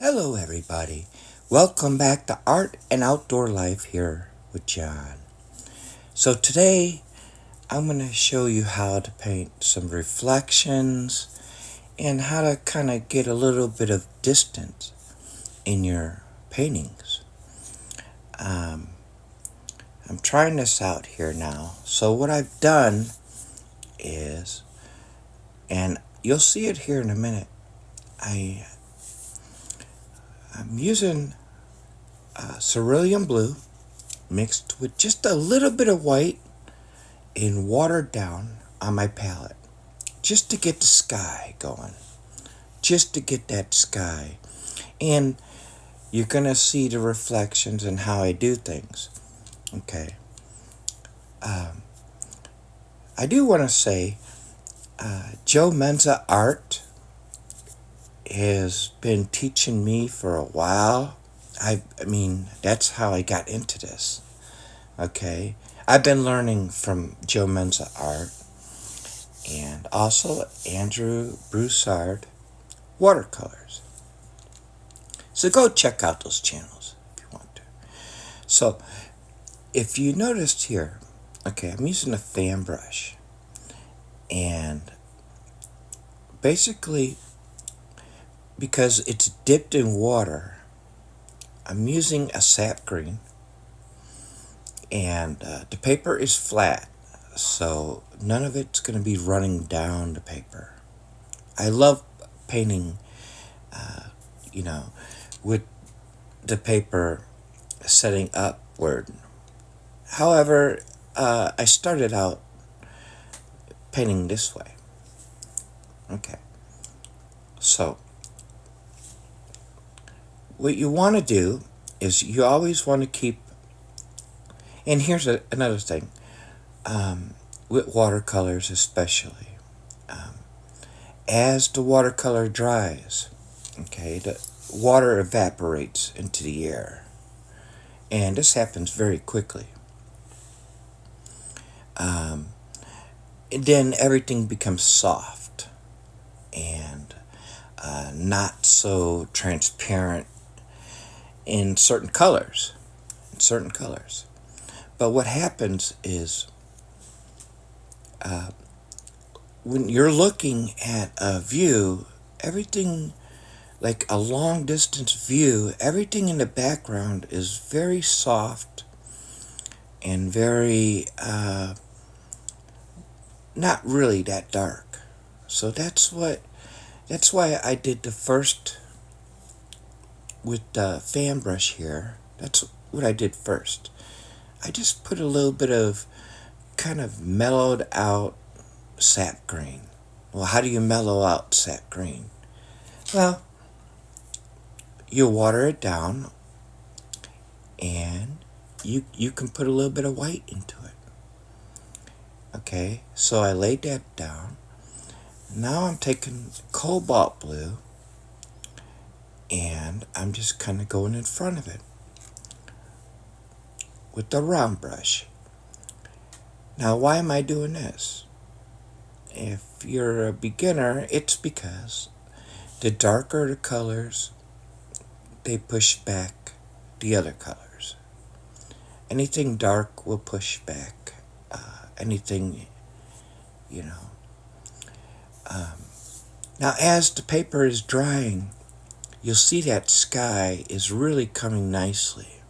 Hello, everybody. Welcome back to Art and Outdoor Life here with John. So, today I'm going to show you how to paint some reflections and how to kind of get a little bit of distance in your paintings. Um, I'm trying this out here now. So, what I've done is, and you'll see it here in a minute, I'm using cerulean blue mixed with just a little bit of white and watered down on my palette just to get the sky going, just to get that sky. And you're going to see the reflections and how I do things. Okay. I do want to say Joe Menza Art has been teaching me for a while. I mean, that's how I got into this. Okay. I've been learning from Joe Menza Art and also Andrew Broussard Watercolors. So go check out those channels if you want to. So if you noticed here, okay, I'm using a fan brush. And basically, because it's dipped in water, I'm using a sap green. And the paper is flat, so none of it's going to be running down the paper. I love painting, with the paper setting upward. However, I started out painting this way. Okay. So, what you want to do is you always want to keep, and here's another thing, with watercolors especially. As the watercolor dries, okay, the water evaporates into the air. And this happens very quickly. And then everything becomes soft and not so transparent in certain colors. But what happens is when you're looking at a view, everything, like a long distance view, everything in the background is very soft and very not really that dark. So that's why I did the first with the fan brush here. That's what I did first. I just put a little bit of kind of mellowed out sap green. Well, how do you mellow out sap green? Well, you water it down and you can put a little bit of white into it. Okay, so I laid that down. Now I'm taking cobalt blue and I'm just kind of going in front of it with the round brush. Now, why am I doing this? If you're a beginner, it's because the darker the colors, they push back the other colors. Anything dark will push back anything, you know. Now, as the paper is drying, you'll see that sky is really coming nicely.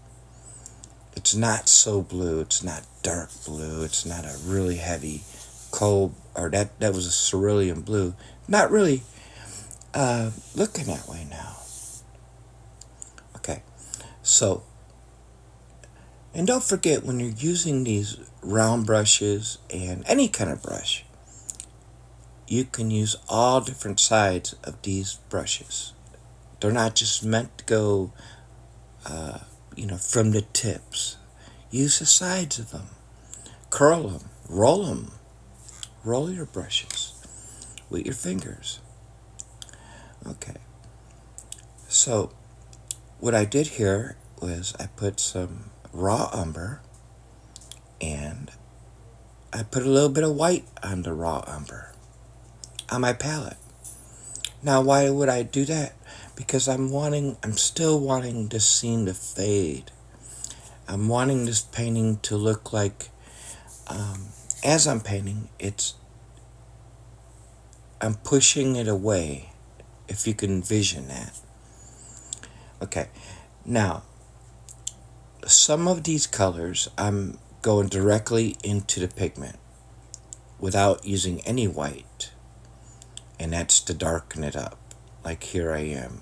It's not so blue, it's not dark blue, it's not a really heavy cold, or that was a cerulean blue. Not really looking that way now. Okay, so, and don't forget when you're using these round brushes and any kind of brush, you can use all different sides of these brushes. They're not just meant to go, from the tips. Use the sides of them. Curl them. Roll them. Roll your brushes with your fingers. Okay. So, what I did here was I put some raw umber and I put a little bit of white on the raw umber on my palette. Now, why would I do that? Because I'm still wanting this scene to fade. I'm wanting this painting to look like, as I'm painting, I'm pushing it away, if you can envision that. Okay, now, some of these colors, I'm going directly into the pigment without using any white, and that's to darken it up, like here I am,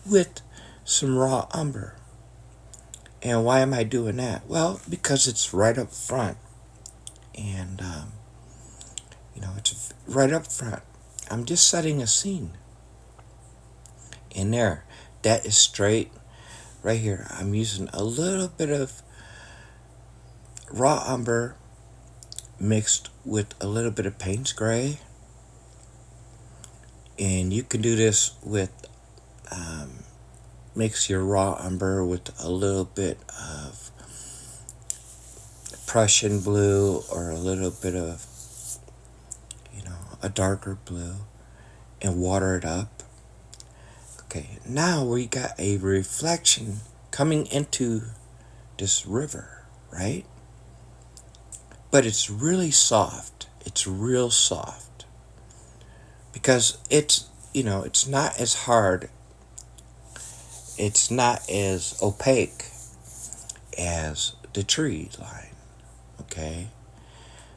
with some raw umber. And why am I doing that? Well, because it's right up front, and it's right up front. I'm just setting a scene in there. That is straight right here. I'm using a little bit of raw umber mixed with a little bit of Payne's Gray. And you can do this with, mix your raw umber with a little bit of Prussian blue or a little bit of, a darker blue, and water it up. Okay, now we got a reflection coming into this river, right? But it's really soft. It's real soft. Because it's not as hard, it's not as opaque as the tree line, okay?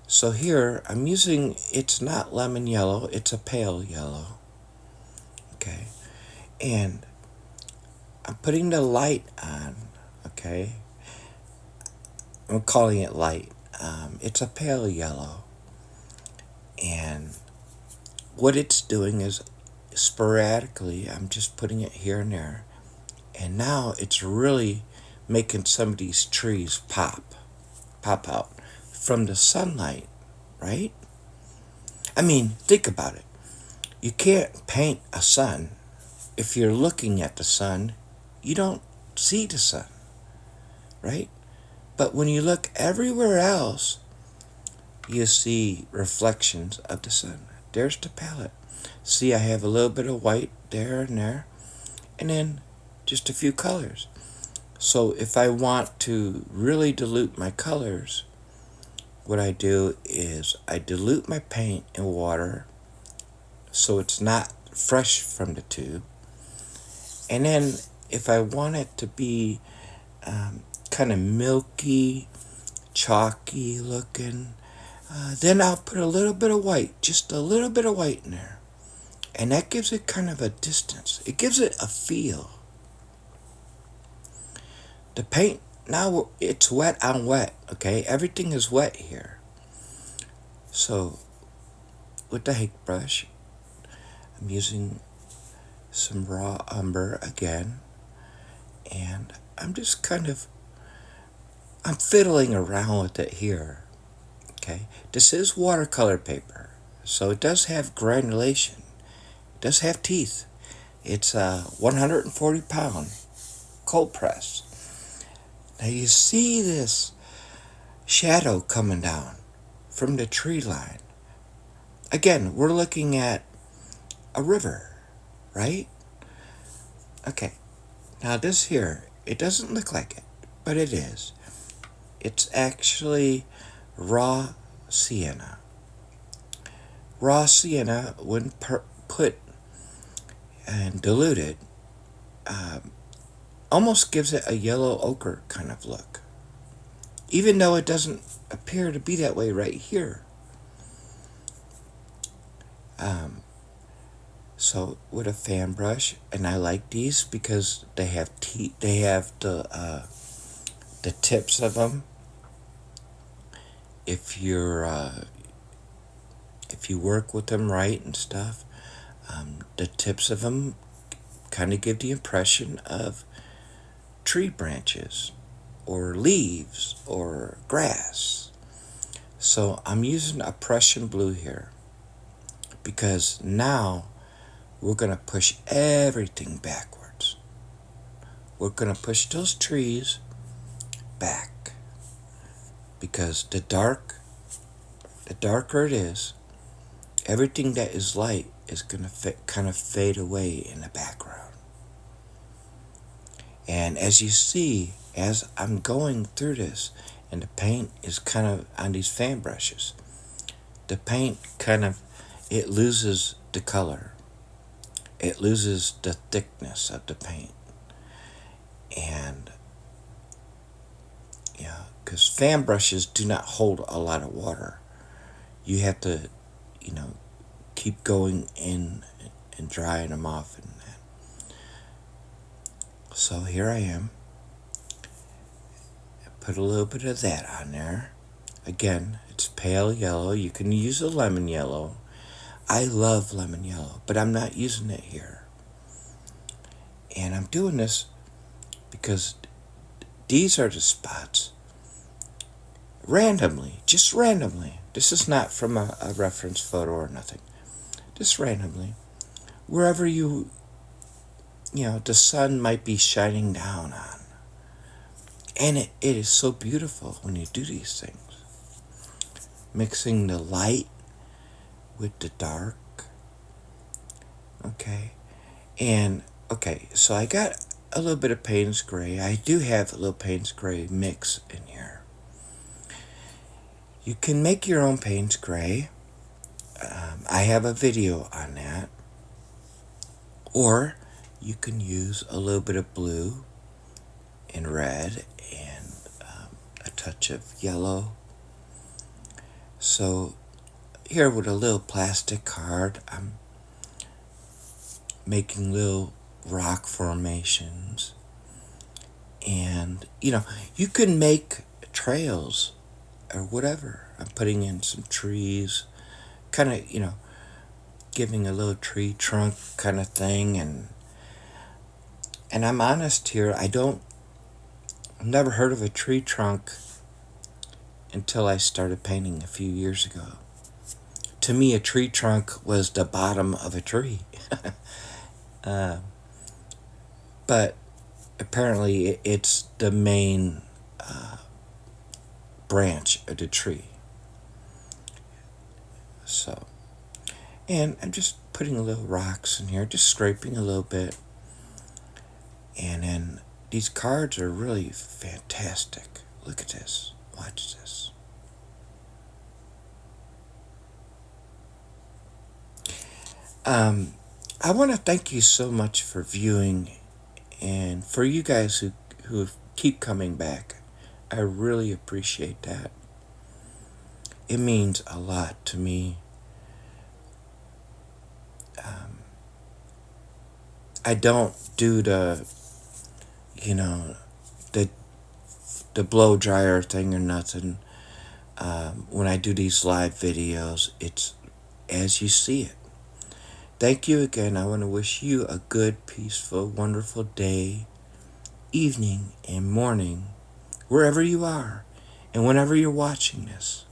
So here, it's not lemon yellow, it's a pale yellow, okay? And I'm putting the light on, okay? I'm calling it light. It's a pale yellow. And what it's doing is sporadically, I'm just putting it here and there. And now it's really making some of these trees pop out from the sunlight, right? I mean, think about it. You can't paint a sun. If you're looking at the sun, you don't see the sun, right? But when you look everywhere else, you see reflections of the sun. There's the palette. See, I have a little bit of white there and there, and then just a few colors. So if I want to really dilute my colors, what I do is I dilute my paint in water so it's not fresh from the tube. And then if I want it to be kind of milky, chalky looking, then I'll put a little bit of white, just a little bit of white in there. And that gives it kind of a distance. It gives it a feel. The paint, now it's wet on wet, okay? Everything is wet here. So with the hake brush, I'm using some raw umber again. And I'm just I'm fiddling around with it here, okay? This is watercolor paper, so it does have granulation. It does have teeth. It's 140 pound cold press. Now you see this shadow coming down from the tree line. Again, we're looking at a river, right? Okay, now this here, it doesn't look like it, but it is. It's actually raw sienna. Raw sienna, when put and diluted, almost gives it a yellow ochre kind of look, even though it doesn't appear to be that way right here. So with a fan brush, and I like these because they have the tips of them. If you work with them right and stuff, the tips of them kind of give the impression of tree branches or leaves or grass. So I'm using a Prussian blue here because now we're going to push everything backwards. We're going to push those trees back because the darker it is, everything that is light is going to kind of fade away in the background. And as you see, as I'm going through this, and the paint is kind of on these fan brushes, the paint kind of, it loses the color. It loses the thickness of the paint. And, yeah, because fan brushes do not hold a lot of water. You have to, keep going in and drying them off and that. So here I am. I put a little bit of that on there. Again, it's pale yellow. You can use a lemon yellow. I love lemon yellow, but I'm not using it here. And I'm doing this because these are the spots randomly, just randomly. This is not from a reference photo or nothing. Just randomly. Wherever the sun might be shining down on. And it is so beautiful when you do these things. Mixing the light with the dark. Okay. And, so I got a little bit of Payne's Gray. I do have a little Payne's Gray mix in here. You can make your own Payne's Gray. I have a video on that. Or you can use a little bit of blue and red and a touch of yellow. So here with a little plastic card, I'm making little rock formations. And, you can make trails or whatever. I'm putting in some trees, kind of, giving a little tree trunk kind of thing. And I'm honest here, I've never heard of a tree trunk until I started painting a few years ago. To me, a tree trunk was the bottom of a tree. But apparently it's the main branch of the tree. So, and I'm just putting little rocks in here, just scraping a little bit. And then these cards are really fantastic. Look at this. Watch this. I want to thank you so much for viewing, and for you guys who keep coming back. I really appreciate that. It means a lot to me. I don't do the blow dryer thing or nothing. When I do these live videos, it's as you see it. Thank you again. I want to wish you a good, peaceful, wonderful day, evening, and morning, wherever you are, and whenever you're watching this.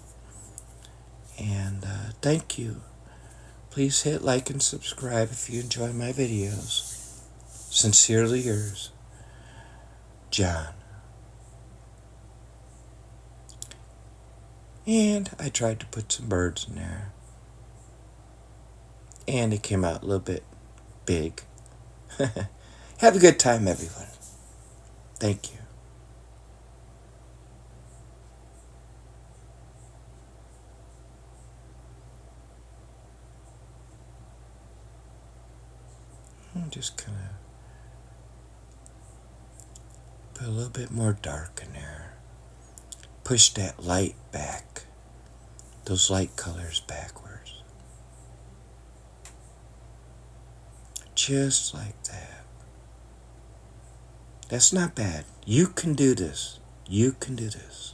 And thank you. Please hit like and subscribe if you enjoy my videos. Sincerely yours, John. And I tried to put some birds in there. And it came out a little bit big. Have a good time, everyone. Thank you. I'm just kind of put a little bit more dark in there. Push that light back. Those light colors backwards. Just like that. That's not bad. You can do this. You can do this.